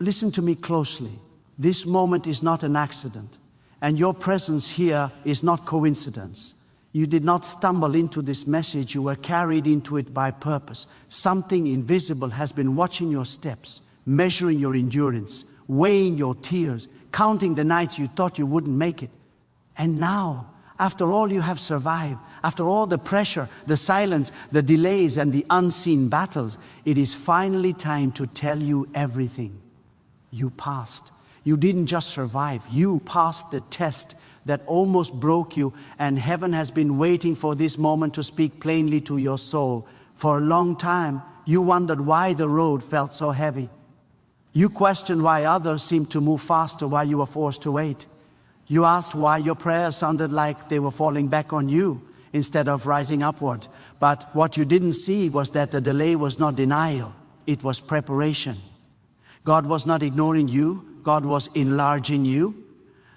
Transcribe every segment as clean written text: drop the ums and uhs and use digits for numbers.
listen to me closely. This moment is not an accident, and your presence here is not coincidence. You did not stumble into this message, you were carried into it by purpose. Something invisible has been watching your steps, measuring your endurance, weighing your tears, counting the nights you thought you wouldn't make it. And now, after all you have survived, after all the pressure, the silence, the delays, and the unseen battles, it is finally time to tell you everything. You passed. You didn't just survive, you passed the test that almost broke you, and heaven has been waiting for this moment to speak plainly to your soul. For a long time, you wondered why the road felt so heavy. You questioned why others seemed to move faster while you were forced to wait. You asked why your prayers sounded like they were falling back on you instead of rising upward. But what you didn't see was that the delay was not denial, it was preparation. God was not ignoring you, God was enlarging you.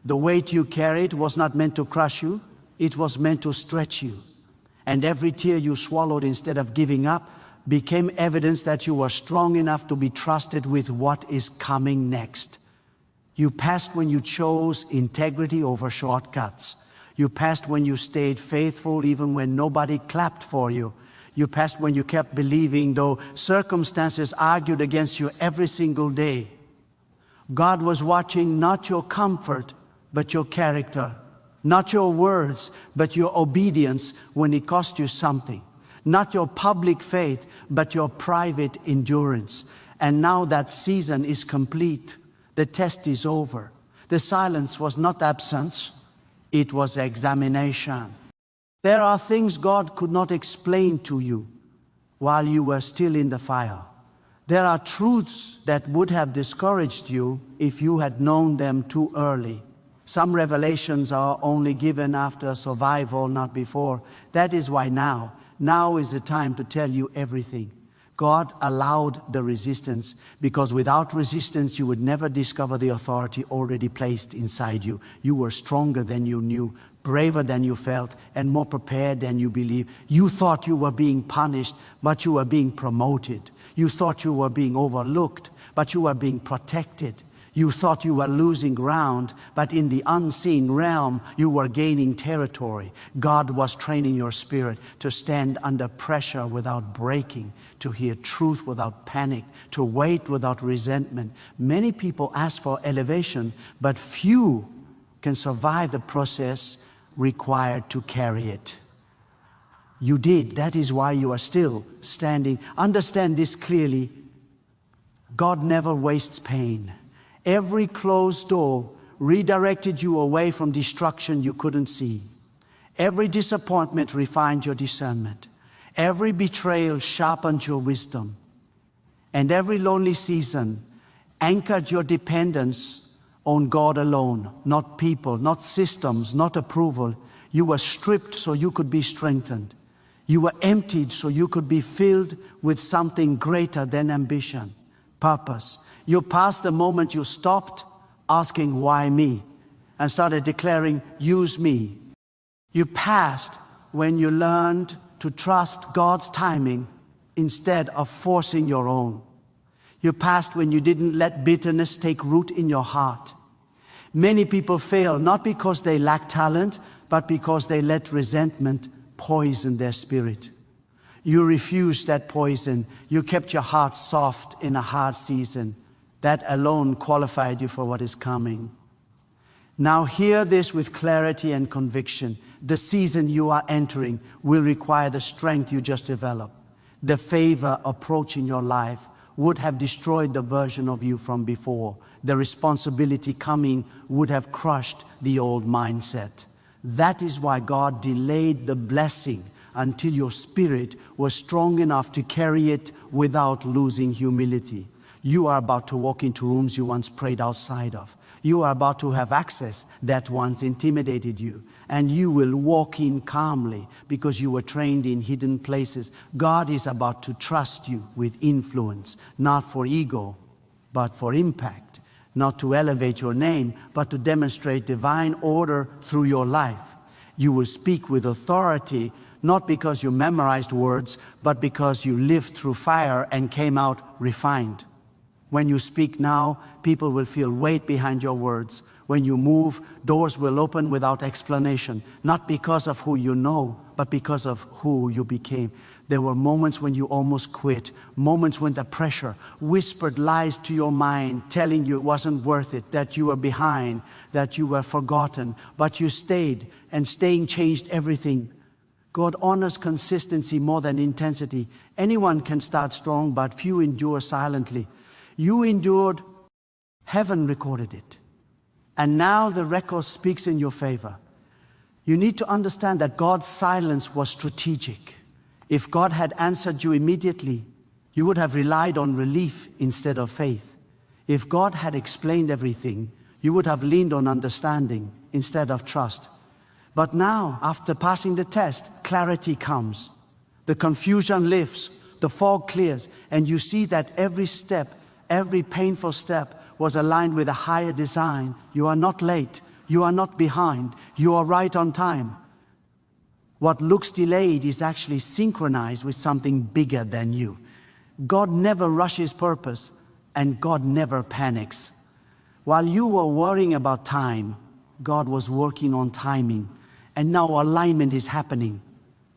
The weight you carried was not meant to crush you, it was meant to stretch you. And every tear you swallowed instead of giving up became evidence that you were strong enough to be trusted with what is coming next. You passed when you chose integrity over shortcuts. You passed when you stayed faithful even when nobody clapped for you. You passed when you kept believing though circumstances argued against you every single day. God was watching not your comfort, but your character. Not your words, but your obedience when it cost you something. Not your public faith, but your private endurance. And now that season is complete. The test is over. The silence was not absence, it was examination. There are things God could not explain to you while you were still in the fire. There are truths that would have discouraged you if you had known them too early. Some revelations are only given after survival, not before. That is why now is the time to tell you everything. God allowed the resistance because without resistance you would never discover the authority already placed inside you. You were stronger than you knew, braver than you felt, and more prepared than you believed. You thought you were being punished, but you were being promoted. You thought you were being overlooked, but you were being protected. You thought you were losing ground, but in the unseen realm, you were gaining territory. God was training your spirit to stand under pressure without breaking, to hear truth without panic, to wait without resentment. Many people ask for elevation, but few can survive the process required to carry it. You did. That is why you are still standing. Understand this clearly. God never wastes pain. Every closed door redirected you away from destruction you couldn't see. Every disappointment refined your discernment. Every betrayal sharpened your wisdom. And every lonely season anchored your dependence on God alone, not people, not systems, not approval. You were stripped so you could be strengthened. You were emptied so you could be filled with something greater than ambition, purpose. You passed the moment you stopped asking, why me? And started declaring, use me. You passed when you learned to trust God's timing instead of forcing your own. You passed when you didn't let bitterness take root in your heart. Many people fail not because they lack talent, but because they let resentment poison their spirit. You refused that poison. You kept your heart soft in a hard season. That alone qualified you for what is coming. Now hear this with clarity and conviction. The season you are entering will require the strength you just developed. The favor approaching your life would have destroyed the version of you from before. The responsibility coming would have crushed the old mindset. That is why God delayed the blessing until your spirit was strong enough to carry it without losing humility. You are about to walk into rooms you once prayed outside of. You are about to have access that once intimidated you. And you will walk in calmly because you were trained in hidden places. God is about to trust you with influence, not for ego, but for impact. Not to elevate your name, but to demonstrate divine order through your life. You will speak with authority, not because you memorized words, but because you lived through fire and came out refined. When you speak now, people will feel weight behind your words. When you move, doors will open without explanation, not because of who you know, but because of who you became. There were moments when you almost quit, moments when the pressure whispered lies to your mind, telling you it wasn't worth it, that you were behind, that you were forgotten, but you stayed, and staying changed everything. God honors consistency more than intensity. Anyone can start strong, but few endure silently. You endured, heaven recorded it. And now the record speaks in your favor. You need to understand that God's silence was strategic. If God had answered you immediately, you would have relied on relief instead of faith. If God had explained everything, you would have leaned on understanding instead of trust. But now, after passing the test, clarity comes. The confusion lifts, the fog clears, and you see that every step, every painful step was aligned with a higher design. You are not late. You are not behind. You are right on time. What looks delayed is actually synchronized with something bigger than you. God never rushes purpose, and God never panics. While you were worrying about time, God was working on timing. And now alignment is happening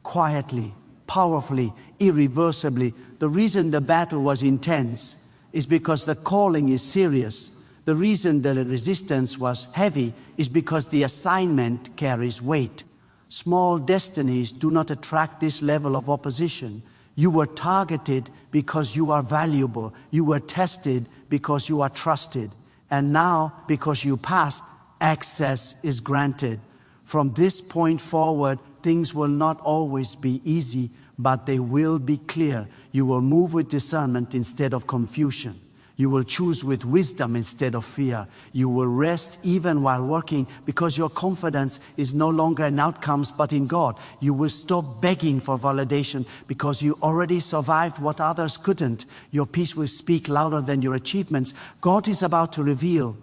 quietly, powerfully, irreversibly. The reason the battle was intense is because the calling is serious. The reason the resistance was heavy is because the assignment carries weight. Small destinies do not attract this level of opposition. You were targeted because you are valuable. You were tested because you are trusted. And now, because you passed, access is granted. From this point forward, things will not always be easy, but they will be clear. You will move with discernment instead of confusion. You will choose with wisdom instead of fear. You will rest even while working because your confidence is no longer in outcomes but in God. You will stop begging for validation because you already survived what others couldn't. Your peace will speak louder than your achievements. God is about to reveal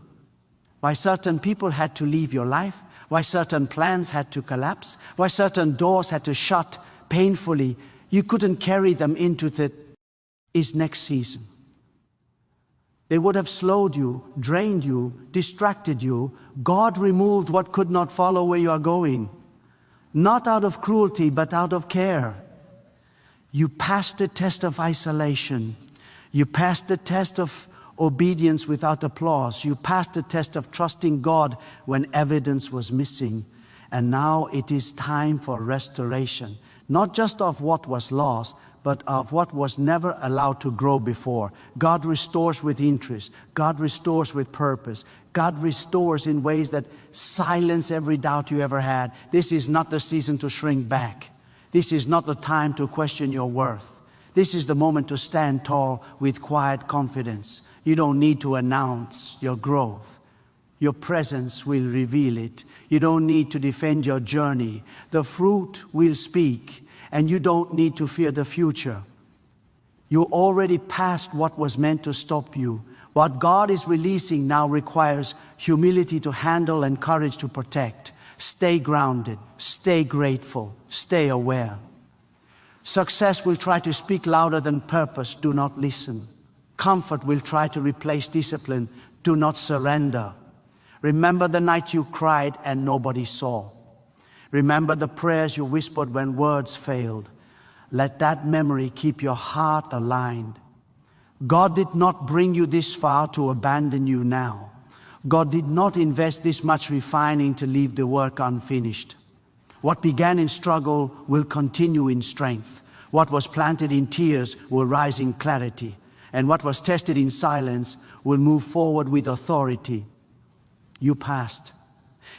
why certain people had to leave your life, why certain plans had to collapse, why certain doors had to shut painfully. You couldn't carry them into his next season. They would have slowed you, drained you, distracted you. God removed what could not follow where you are going. Not out of cruelty, but out of care. You passed the test of isolation. You passed the test of obedience without applause. You passed the test of trusting God when evidence was missing. And now it is time for restoration. Not just of what was lost, but of what was never allowed to grow before. God restores with interest. God restores with purpose. God restores in ways that silence every doubt you ever had. This is not the season to shrink back. This is not the time to question your worth. This is the moment to stand tall with quiet confidence. You don't need to announce your growth. Your presence will reveal it. You don't need to defend your journey. The fruit will speak. And you don't need to fear the future. You already passed what was meant to stop you. What God is releasing now requires humility to handle and courage to protect. Stay grounded, stay grateful, stay aware. Success will try to speak louder than purpose. Do not listen. Comfort will try to replace discipline. Do not surrender. Remember the night you cried and nobody saw. Remember the prayers you whispered when words failed. Let that memory keep your heart aligned. God did not bring you this far to abandon you now. God did not invest this much refining to leave the work unfinished. What began in struggle will continue in strength. What was planted in tears will rise in clarity. And what was tested in silence will move forward with authority. You passed.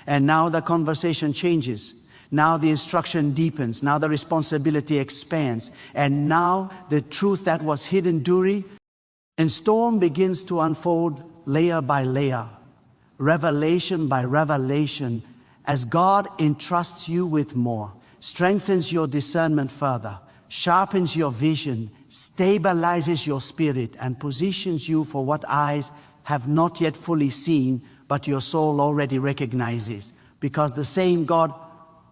And now the conversation changes. Now the instruction deepens. Now the responsibility expands. And now the truth that was hidden during and storm begins to unfold layer by layer, revelation by revelation, as God entrusts you with more, strengthens your discernment further, sharpens your vision, stabilizes your spirit, and positions you for what eyes have not yet fully seen, but your soul already recognizes. Because the same God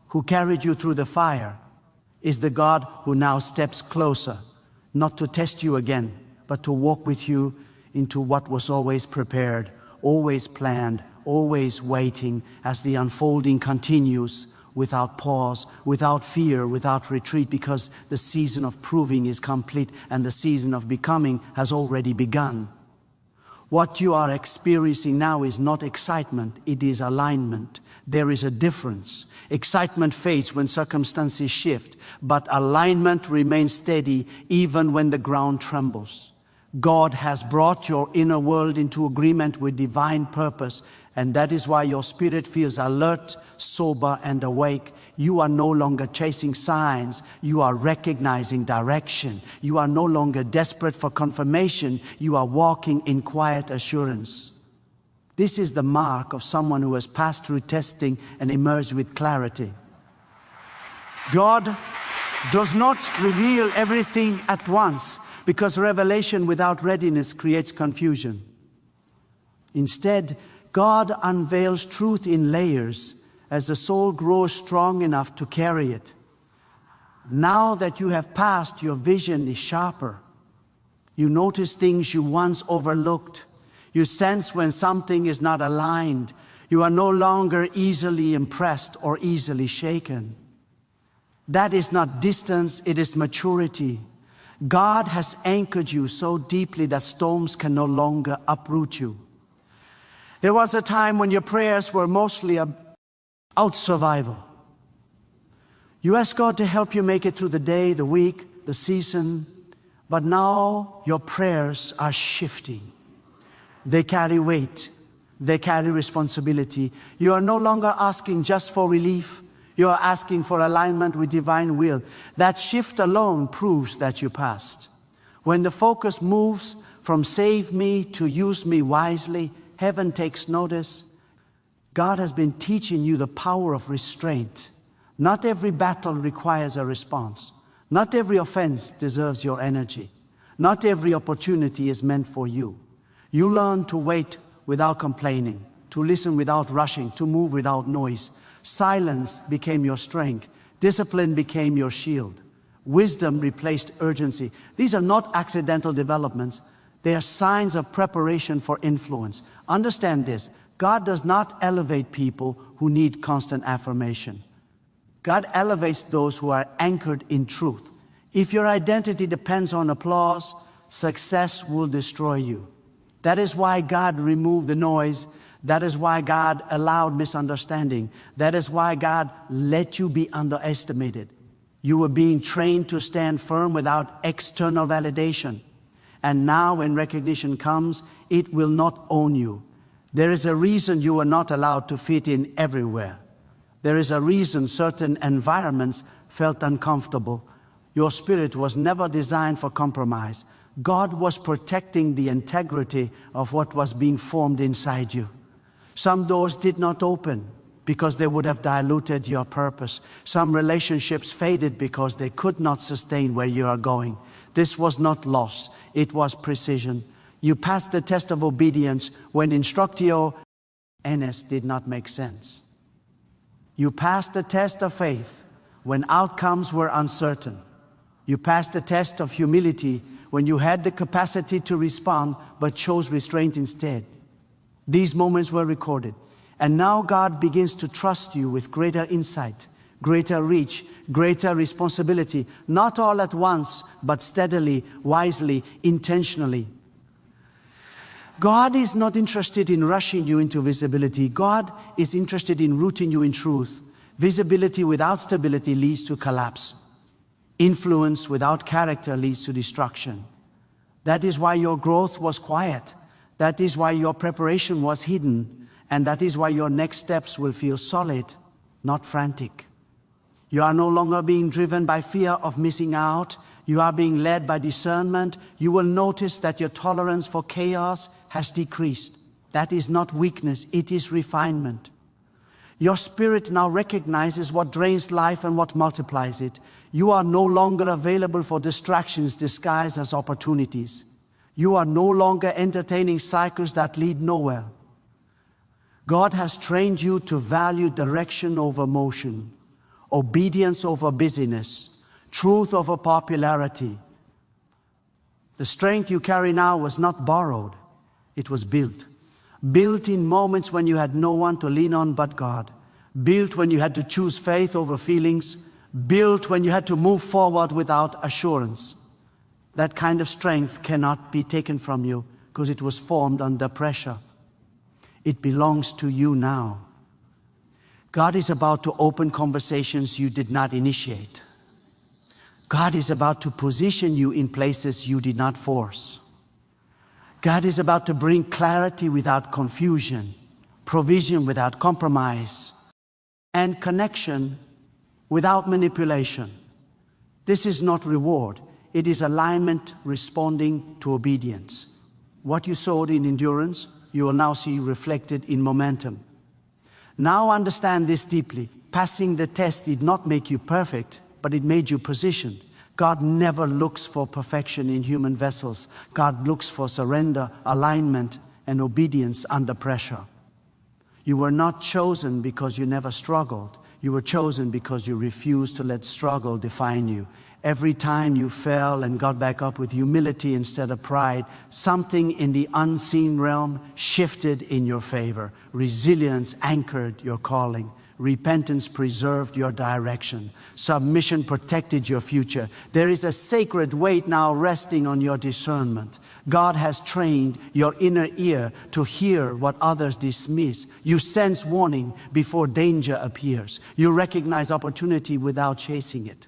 who carried you through the fire is the God who now steps closer, not to test you again, but to walk with you into what was always prepared, always planned, always waiting as the unfolding continues without pause, without fear, without retreat, because the season of proving is complete and the season of becoming has already begun. What you are experiencing now is not excitement, it is alignment. There is a difference. Excitement fades when circumstances shift, but alignment remains steady even when the ground trembles. God has brought your inner world into agreement with divine purpose, and that is why your spirit feels alert, sober, and awake. You are no longer chasing signs. You are recognizing direction. You are no longer desperate for confirmation. You are walking in quiet assurance. This is the mark of someone who has passed through testing and emerged with clarity. God does not reveal everything at once, because revelation without readiness creates confusion. Instead, God unveils truth in layers as the soul grows strong enough to carry it. Now that you have passed, your vision is sharper. You notice things you once overlooked. You sense when something is not aligned. You are no longer easily impressed or easily shaken. That is not distance, it is maturity. God has anchored you so deeply that storms can no longer uproot you. There was a time when your prayers were mostly about survival. You asked God to help you make it through the day, the week, the season, but now your prayers are shifting. They carry weight. They carry responsibility. You are no longer asking just for relief. You are asking for alignment with divine will. That shift alone proves that you passed. When the focus moves from save me to use me wisely, heaven takes notice. God has been teaching you the power of restraint. Not every battle requires a response. Not every offense deserves your energy. Not every opportunity is meant for you. You learn to wait without complaining, to listen without rushing, to move without noise. Silence became your strength. Discipline became your shield. Wisdom replaced urgency. These are not accidental developments. They are signs of preparation for influence. Understand this. God does not elevate people who need constant affirmation. God elevates those who are anchored in truth. If your identity depends on applause, success will destroy you. That is why God removed the noise. That is why God allowed misunderstanding. That is why God let you be underestimated. You were being trained to stand firm without external validation. And now when recognition comes, it will not own you. There is a reason you are not allowed to fit in everywhere. There is a reason certain environments felt uncomfortable. Your spirit was never designed for compromise. God was protecting the integrity of what was being formed inside you. Some doors did not open because they would have diluted your purpose. Some relationships faded because they could not sustain where you are going. This was not loss, it was precision. You passed the test of obedience when instructio NS did not make sense. You passed the test of faith when outcomes were uncertain. You passed the test of humility when you had the capacity to respond but chose restraint instead. These moments were recorded. And now God begins to trust you with greater insight, greater reach, greater responsibility, not all at once, but steadily, wisely, intentionally. God is not interested in rushing you into visibility. God is interested in rooting you in truth. Visibility without stability leads to collapse. Influence without character leads to destruction. That is why your growth was quiet. That is why your preparation was hidden. And that is why your next steps will feel solid, not frantic. You are no longer being driven by fear of missing out. You are being led by discernment. You will notice that your tolerance for chaos has decreased. That is not weakness, it is refinement. Your spirit now recognizes what drains life and what multiplies it. You are no longer available for distractions disguised as opportunities. You are no longer entertaining cycles that lead nowhere. God has trained you to value direction over motion, obedience over busyness, truth over popularity. The strength you carry now was not borrowed. It was built. Built in moments when you had no one to lean on but God. Built when you had to choose faith over feelings. Built when you had to move forward without assurance. That kind of strength cannot be taken from you because it was formed under pressure. It belongs to you now. God is about to open conversations you did not initiate. God is about to position you in places you did not force. God is about to bring clarity without confusion, provision without compromise, and connection without manipulation. This is not reward. It is alignment responding to obedience. What you sowed in endurance, you will now see reflected in momentum. Now understand this deeply. Passing the test did not make you perfect, but it made you positioned. God never looks for perfection in human vessels. God looks for surrender, alignment, and obedience under pressure. You were not chosen because you never struggled. You were chosen because you refused to let struggle define you. Every time you fell and got back up with humility instead of pride, something in the unseen realm shifted in your favor. Resilience anchored your calling. Repentance preserved your direction. Submission protected your future. There is a sacred weight now resting on your discernment. God has trained your inner ear to hear what others dismiss. You sense warning before danger appears. You recognize opportunity without chasing it.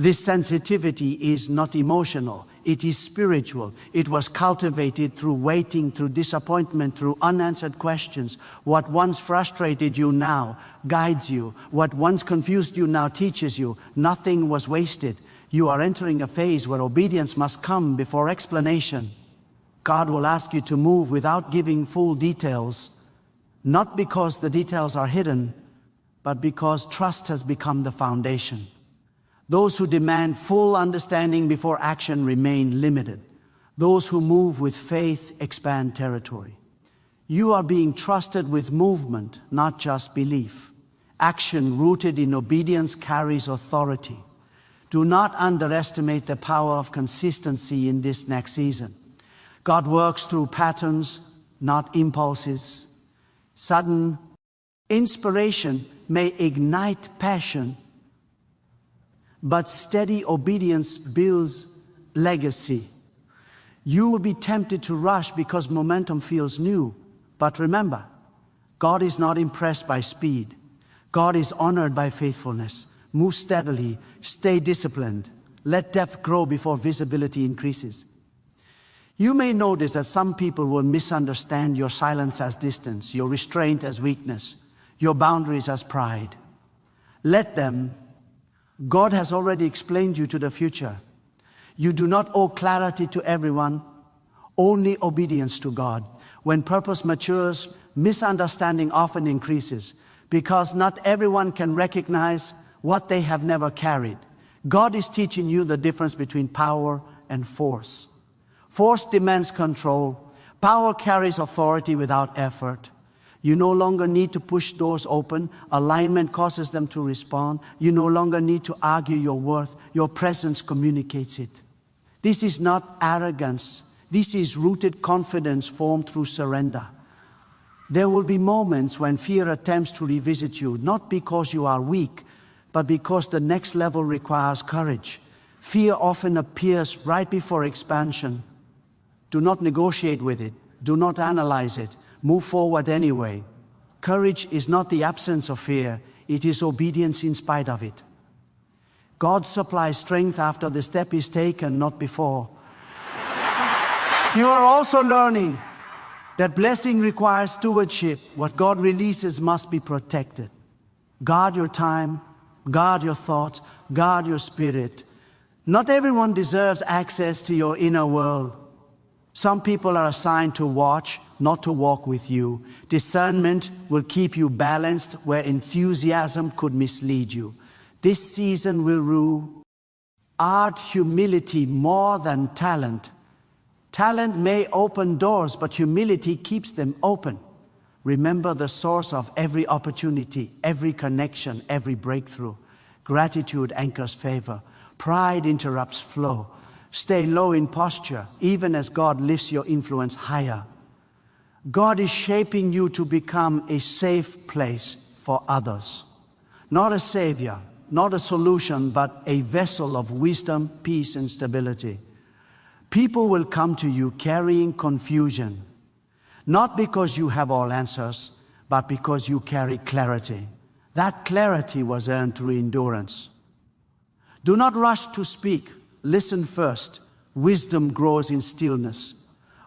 This sensitivity is not emotional, it is spiritual. It was cultivated through waiting, through disappointment, through unanswered questions. What once frustrated you now guides you. What once confused you now teaches you. Nothing was wasted. You are entering a phase where obedience must come before explanation. God will ask you to move without giving full details, not because the details are hidden, but because trust has become the foundation. Those who demand full understanding before action remain limited. Those who move with faith expand territory. You are being trusted with movement, not just belief. Action rooted in obedience carries authority. Do not underestimate the power of consistency in this next season. God works through patterns, not impulses. Sudden inspiration may ignite passion, but steady obedience builds legacy. You will be tempted to rush because momentum feels new. But remember, God is not impressed by speed. God is honored by faithfulness. Move steadily, stay disciplined. Let depth grow before visibility increases. You may notice that some people will misunderstand your silence as distance, your restraint as weakness, your boundaries as pride. Let them. God has already explained you to the future. You do not owe clarity to everyone, only obedience to God. When purpose matures, misunderstanding often increases because not everyone can recognize what they have never carried. God is teaching you the difference between power and force. Force demands control. Power carries authority without effort. You no longer need to push doors open. Alignment causes them to respond. You no longer need to argue your worth. Your presence communicates it. This is not arrogance. This is rooted confidence formed through surrender. There will be moments when fear attempts to revisit you, not because you are weak, but because the next level requires courage. Fear often appears right before expansion. Do not negotiate with it. Do not analyze it. Move forward anyway. Courage is not the absence of fear. It is obedience in spite of it. God supplies strength after the step is taken, not before. You are also learning that blessing requires stewardship. What God releases must be protected. Guard your time, guard your thoughts, guard your spirit. Not everyone deserves access to your inner world. Some people are assigned to watch, not to walk with you. Discernment will keep you balanced where enthusiasm could mislead you. This season will rule art, humility more than talent. Talent may open doors, but humility keeps them open. Remember the source of every opportunity, every connection, every breakthrough. Gratitude anchors favor. Pride interrupts flow. Stay low in posture, even as God lifts your influence higher. God is shaping you to become a safe place for others. Not a savior, not a solution, but a vessel of wisdom, peace, and stability. People will come to you carrying confusion, not because you have all answers, but because you carry clarity. That clarity was earned through endurance. Do not rush to speak. Listen first. Wisdom grows in stillness.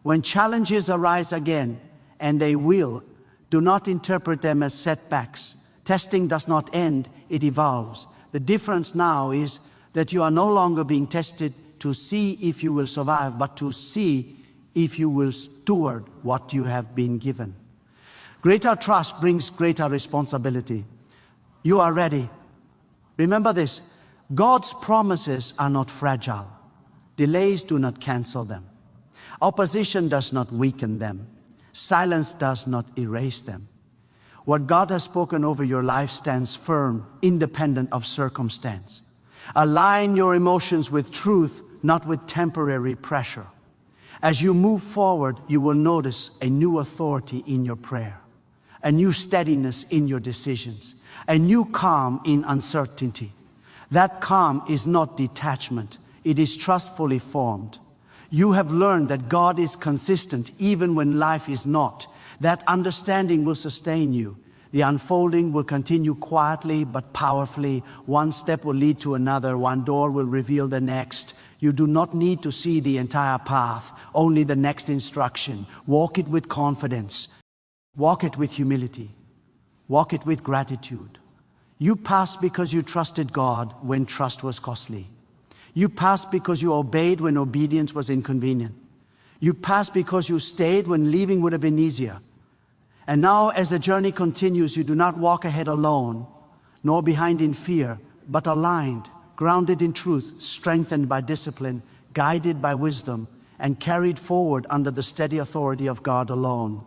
When challenges arise again, and they will, do not interpret them as setbacks. Testing does not end, it evolves. The difference now is that you are no longer being tested to see if you will survive, but to see if you will steward what you have been given. Greater trust brings greater responsibility. You are ready. Remember this, God's promises are not fragile. Delays do not cancel them. Opposition does not weaken them. Silence does not erase them. What God has spoken over your life stands firm, independent of circumstance. Align your emotions with truth, not with temporary pressure. As you move forward, you will notice a new authority in your prayer, a new steadiness in your decisions, a new calm in uncertainty. That calm is not detachment, it is trustfully formed. You have learned that God is consistent even when life is not. That understanding will sustain you. The unfolding will continue quietly but powerfully. One step will lead to another. One door will reveal the next. You do not need to see the entire path, only the next instruction. Walk it with confidence. Walk it with humility. Walk it with gratitude. You passed because you trusted God when trust was costly. You passed because you obeyed when obedience was inconvenient. You passed because you stayed when leaving would have been easier. And now, as the journey continues, you do not walk ahead alone, nor behind in fear, but aligned, grounded in truth, strengthened by discipline, guided by wisdom, and carried forward under the steady authority of God alone.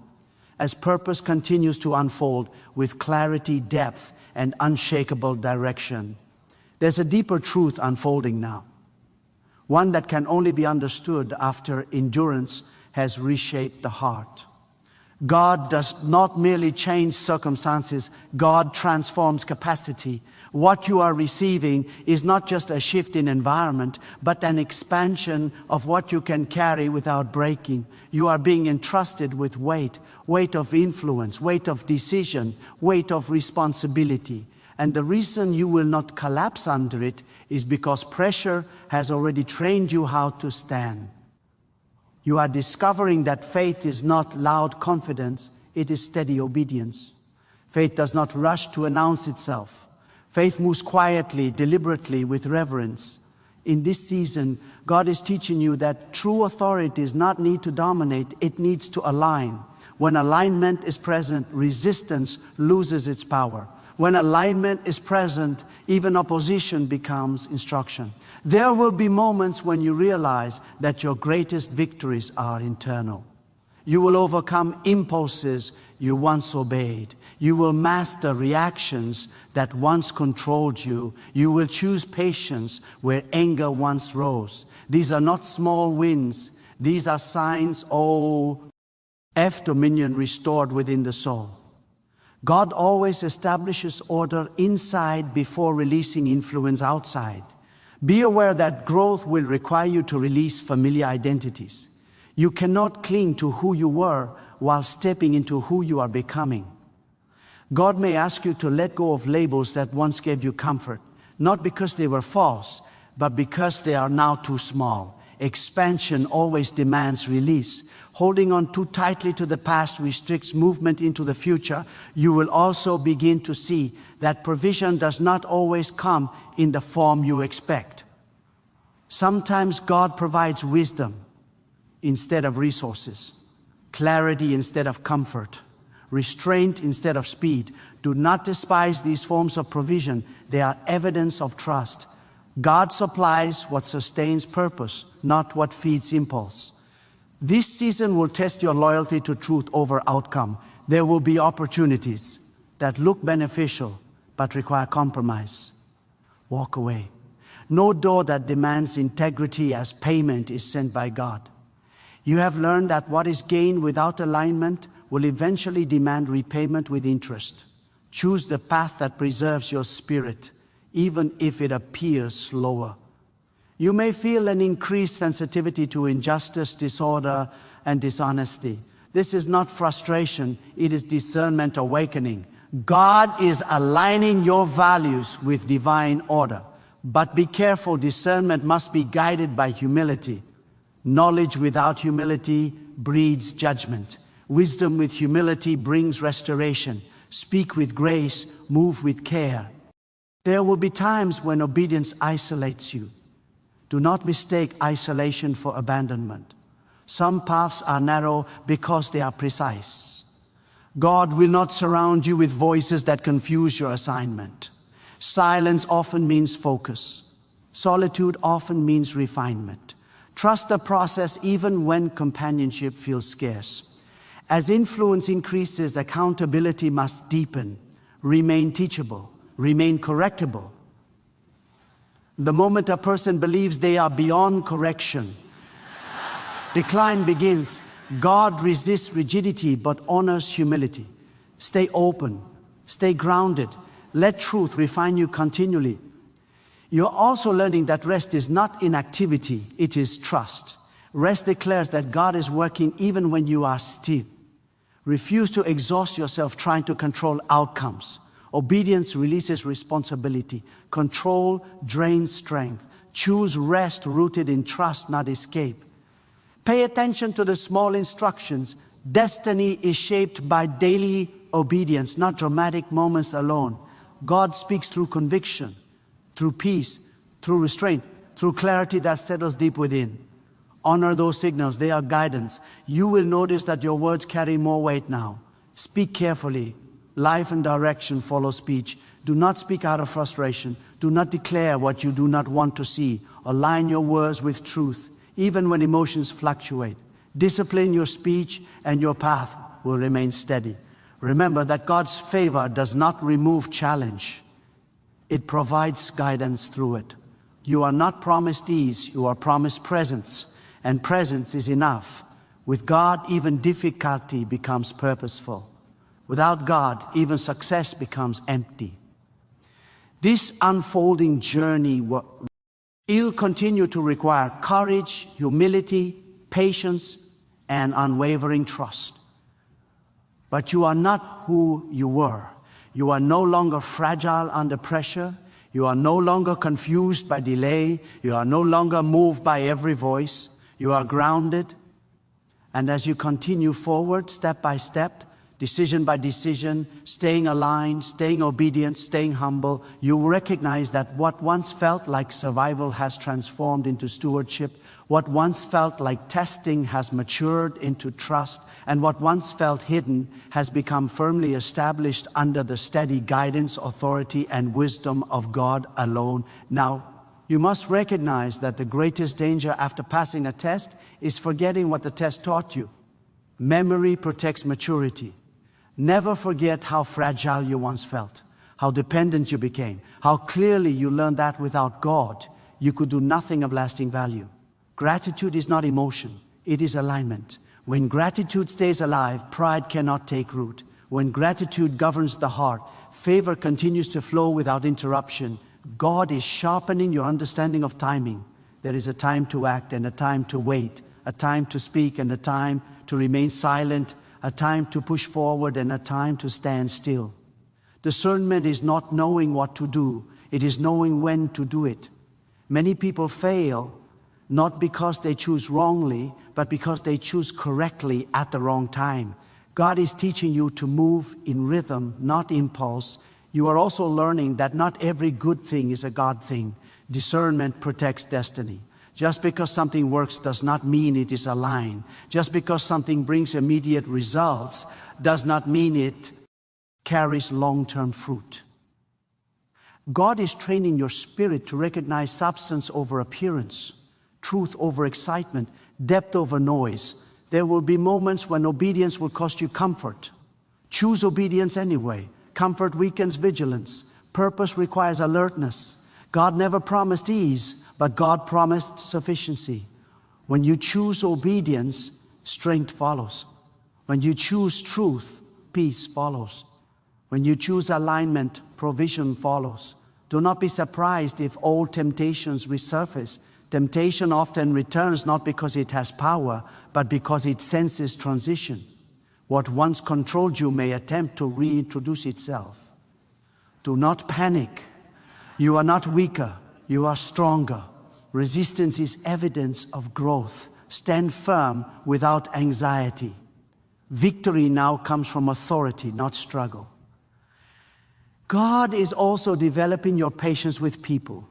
As purpose continues to unfold with clarity, depth, and unshakable direction, there's a deeper truth unfolding now, one that can only be understood after endurance has reshaped the heart. God does not merely change circumstances, God transforms capacity. What you are receiving is not just a shift in environment, but an expansion of what you can carry without breaking. You are being entrusted with weight of influence, weight of decision, weight of responsibility. And the reason you will not collapse under it is because pressure has already trained you how to stand. You are discovering that faith is not loud confidence, it is steady obedience. Faith does not rush to announce itself. Faith moves quietly, deliberately, with reverence. In this season, God is teaching you that true authority does not need to dominate, it needs to align. When alignment is present, resistance loses its power. When alignment is present, even opposition becomes instruction. There will be moments when you realize that your greatest victories are internal. You will overcome impulses you once obeyed. You will master reactions that once controlled you. You will choose patience where anger once rose. These are not small wins. These are signs of dominion restored within the soul. God always establishes order inside before releasing influence outside. Be aware that growth will require you to release familiar identities. You cannot cling to who you were while stepping into who you are becoming. God may ask you to let go of labels that once gave you comfort, not because they were false, but because they are now too small. Expansion always demands release. Holding on too tightly to the past restricts movement into the future. You will also begin to see that provision does not always come in the form you expect. Sometimes God provides wisdom instead of resources, clarity instead of comfort, restraint instead of speed. Do not despise these forms of provision. They are evidence of trust. God supplies what sustains purpose, not what feeds impulse. This season will test your loyalty to truth over outcome. There will be opportunities that look beneficial but require compromise. Walk away. No door that demands integrity as payment is sent by God. You have learned that what is gained without alignment will eventually demand repayment with interest. Choose the path that preserves your spirit, even if it appears slower. You may feel an increased sensitivity to injustice, disorder, and dishonesty. This is not frustration, it is discernment awakening. God is aligning your values with divine order. But be careful, discernment must be guided by humility. Knowledge without humility breeds judgment. Wisdom with humility brings restoration. Speak with grace, move with care. There will be times when obedience isolates you. Do not mistake isolation for abandonment. Some paths are narrow because they are precise. God will not surround you with voices that confuse your assignment. Silence often means focus. Solitude often means refinement. Trust the process even when companionship feels scarce. As influence increases, accountability must deepen. Remain teachable. Remain correctable. The moment a person believes they are beyond correction, decline begins. God resists rigidity but honors humility. Stay open. Stay grounded. Let truth refine you continually. You're also learning that rest is not inactivity, it is trust. Rest declares that God is working even when you are still. Refuse to exhaust yourself trying to control outcomes. Obedience releases responsibility. Control drains strength. Choose rest rooted in trust, not escape. Pay attention to the small instructions. Destiny is shaped by daily obedience, not dramatic moments alone. God speaks through conviction, through peace, through restraint, through clarity that settles deep within. Honor those signals, they are guidance. You will notice that your words carry more weight now. Speak carefully. Life and direction follow speech. Do not speak out of frustration. Do not declare what you do not want to see. Align your words with truth, even when emotions fluctuate. Discipline your speech and your path will remain steady. Remember that God's favor does not remove challenge. It provides guidance through it. You are not promised ease, you are promised presence. And presence is enough. With God, even difficulty becomes purposeful. Without God, even success becomes empty. This unfolding journey will continue to require courage, humility, patience, and unwavering trust. But you are not who you were. You are no longer fragile under pressure. You are no longer confused by delay. You are no longer moved by every voice. You are grounded. And as you continue forward, step by step, decision by decision, staying aligned, staying obedient, staying humble, you recognize that what once felt like survival has transformed into stewardship. What once felt like testing has matured into trust, and what once felt hidden has become firmly established under the steady guidance, authority, and wisdom of God alone. Now, you must recognize that the greatest danger after passing a test is forgetting what the test taught you. Memory protects maturity. Never forget how fragile you once felt, how dependent you became, how clearly you learned that without God, you could do nothing of lasting value. Gratitude is not emotion, it is alignment. When gratitude stays alive, pride cannot take root. When gratitude governs the heart, favor continues to flow without interruption. God is sharpening your understanding of timing. There is a time to act and a time to wait, a time to speak and a time to remain silent, a time to push forward and a time to stand still. Discernment is not knowing what to do, it is knowing when to do it. Many people fail not because they choose wrongly, but because they choose correctly at the wrong time. God is teaching you to move in rhythm, not impulse. You are also learning that not every good thing is a God thing. Discernment protects destiny. Just because something works does not mean it is aligned. Just because something brings immediate results does not mean it carries long-term fruit. God is training your spirit to recognize substance over appearance, truth over excitement, depth over noise. There will be moments when obedience will cost you comfort. Choose obedience anyway. Comfort weakens vigilance. Purpose requires alertness. God never promised ease, but God promised sufficiency. When you choose obedience, strength follows. When you choose truth, peace follows. When you choose alignment, provision follows. Do not be surprised if old temptations resurface. Temptation often returns not because it has power, but because it senses transition. What once controlled you may attempt to reintroduce itself. Do not panic. You are not weaker, you are stronger. Resistance is evidence of growth. Stand firm without anxiety. Victory now comes from authority, not struggle. God is also developing your patience with people.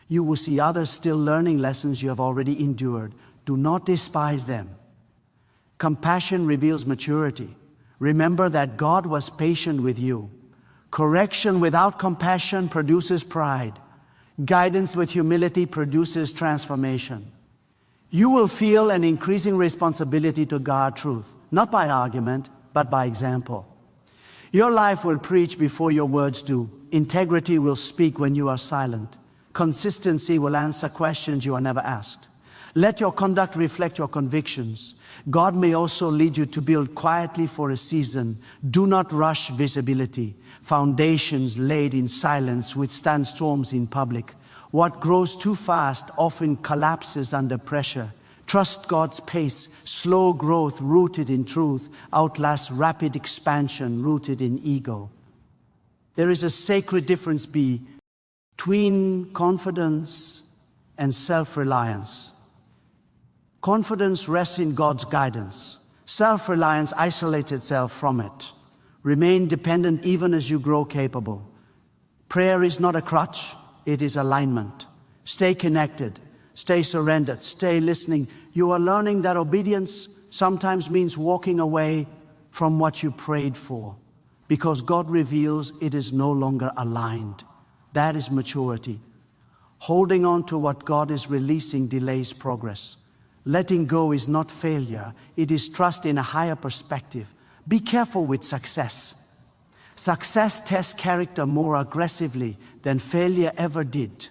You will see others still learning lessons you have already endured. Do not despise them. Compassion reveals maturity. Remember that God was patient with you. Correction without compassion produces pride. Guidance with humility produces transformation. You will feel an increasing responsibility to guard truth, not by argument, but by example. Your life will preach before your words do. Integrity will speak when you are silent. Consistency will answer questions you are never asked. Let your conduct reflect your convictions. God may also lead you to build quietly for a season. Do not rush visibility. Foundations laid in silence withstand storms in public. What grows too fast often collapses under pressure. Trust God's pace. Slow growth rooted in truth outlasts rapid expansion rooted in ego. There is a sacred difference between confidence and self-reliance. Confidence rests in God's guidance. Self-reliance isolates itself from it. Remain dependent even as you grow capable. Prayer is not a crutch, it is alignment. Stay connected. Stay surrendered, stay listening. You are learning that obedience sometimes means walking away from what you prayed for, because God reveals it is no longer aligned. That is maturity. Holding on to what God is releasing delays progress. Letting go is not failure, it is trust in a higher perspective. Be careful with success. Success tests character more aggressively than failure ever did.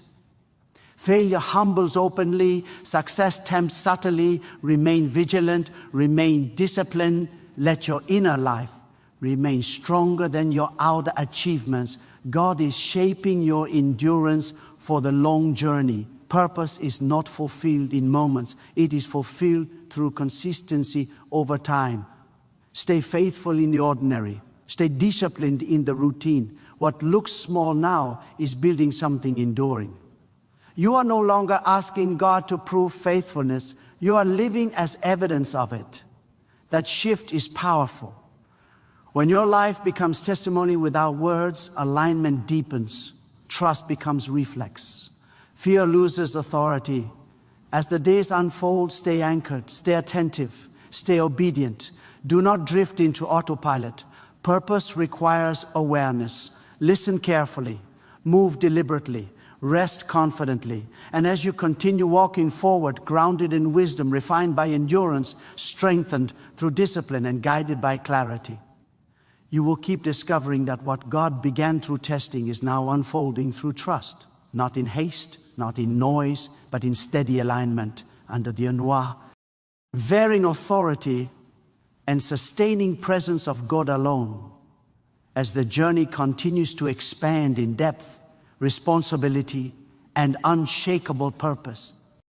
Failure humbles openly, success tempts subtly. Remain vigilant, remain disciplined. Let your inner life remain stronger than your outer achievements. God is shaping your endurance for the long journey. Purpose is not fulfilled in moments. It is fulfilled through consistency over time. Stay faithful in the ordinary. Stay disciplined in the routine. What looks small now is building something enduring. You are no longer asking God to prove faithfulness. You are living as evidence of it. That shift is powerful. When your life becomes testimony without words, alignment deepens. Trust becomes reflex. Fear loses authority. As the days unfold, stay anchored, stay attentive, stay obedient. Do not drift into autopilot. Purpose requires awareness. Listen carefully. Move deliberately. Rest confidently. And as you continue walking forward, grounded in wisdom, refined by endurance, strengthened through discipline, and guided by clarity, you will keep discovering that what God began through testing is now unfolding through trust, not in haste, not in noise, but in steady alignment under the unwavering authority and sustaining presence of God alone. As the journey continues to expand in depth, responsibility, and unshakable purpose,